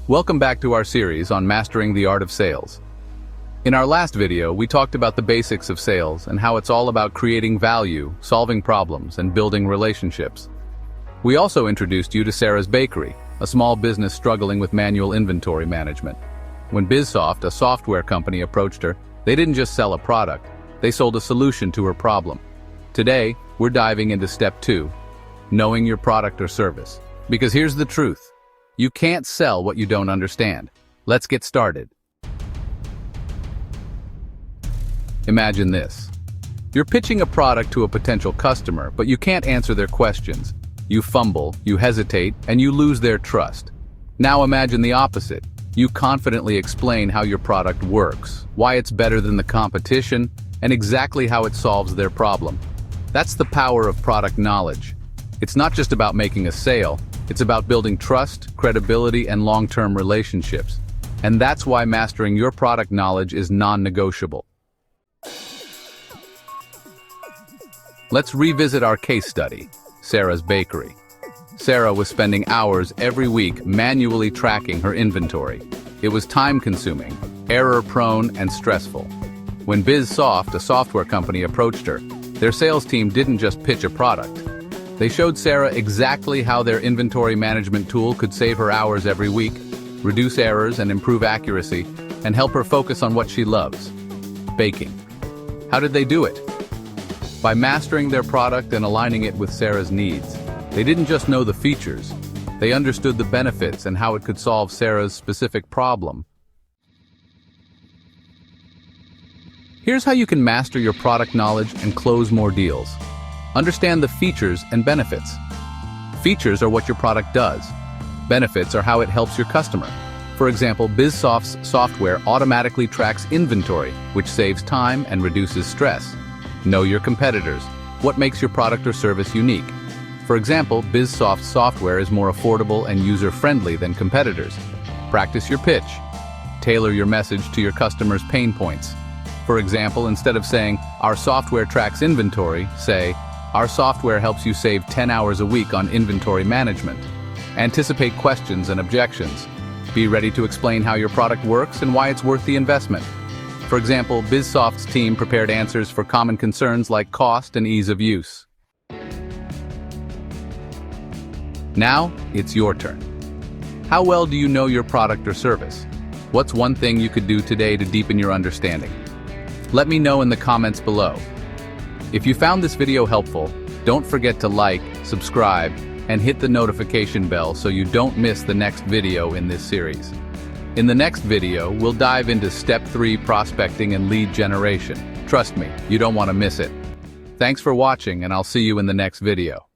Welcome back to our series on mastering the art of sales. In our last video, we talked about the basics of sales and how it's all about creating value, solving problems, and building relationships. We also introduced you to Sarah's Bakery, a small business struggling with manual inventory management. When BizSoft, a software company, approached her, they didn't just sell a product, they sold a solution to her problem. Today, we're diving into step 2, knowing your product or service. Because here's the truth. You can't sell what you don't understand. Let's get started. Imagine this. You're pitching a product to a potential customer, but you can't answer their questions. You fumble, you hesitate, and you lose their trust. Now imagine the opposite. You confidently explain how your product works, why it's better than the competition, and exactly how it solves their problem. That's the power of product knowledge. It's not just about making a sale. It's about building trust, credibility, and long-term relationships. And that's why mastering your product knowledge is non-negotiable. Let's revisit our case study, Sarah's Bakery. Sarah was spending hours every week manually tracking her inventory. It was time-consuming, error-prone, and stressful. When BizSoft, a software company, approached her, their sales team didn't just pitch a product. They showed Sarah exactly how their inventory management tool could save her hours every week, reduce errors and improve accuracy, and help her focus on what she loves: baking. How did they do it? By mastering their product and aligning it with Sarah's needs. They didn't just know the features, they understood the benefits and how it could solve Sarah's specific problem. Here's how you can master your product knowledge and close more deals. Understand the features and benefits. Features are what your product does. Benefits are how it helps your customer. For example, BizSoft's software automatically tracks inventory, which saves time and reduces stress. Know your competitors. What makes your product or service unique? For example, BizSoft's software is more affordable and user-friendly than competitors. Practice your pitch. Tailor your message to your customer's pain points. For example, instead of saying, "Our software tracks inventory," say, "Our software helps you save 10 hours a week on inventory management." Anticipate questions and objections. Be ready to explain how your product works and why it's worth the investment. For example, BizSoft's team prepared answers for common concerns like cost and ease of use. Now, it's your turn. How well do you know your product or service? What's one thing you could do today to deepen your understanding? Let me know in the comments below. If you found this video helpful, don't forget to like, subscribe, and hit the notification bell so you don't miss the next video in this series. In the next video, we'll dive into Step 3 prospecting and lead generation. Trust me, you don't want to miss it. Thanks for watching, and I'll see you in the next video.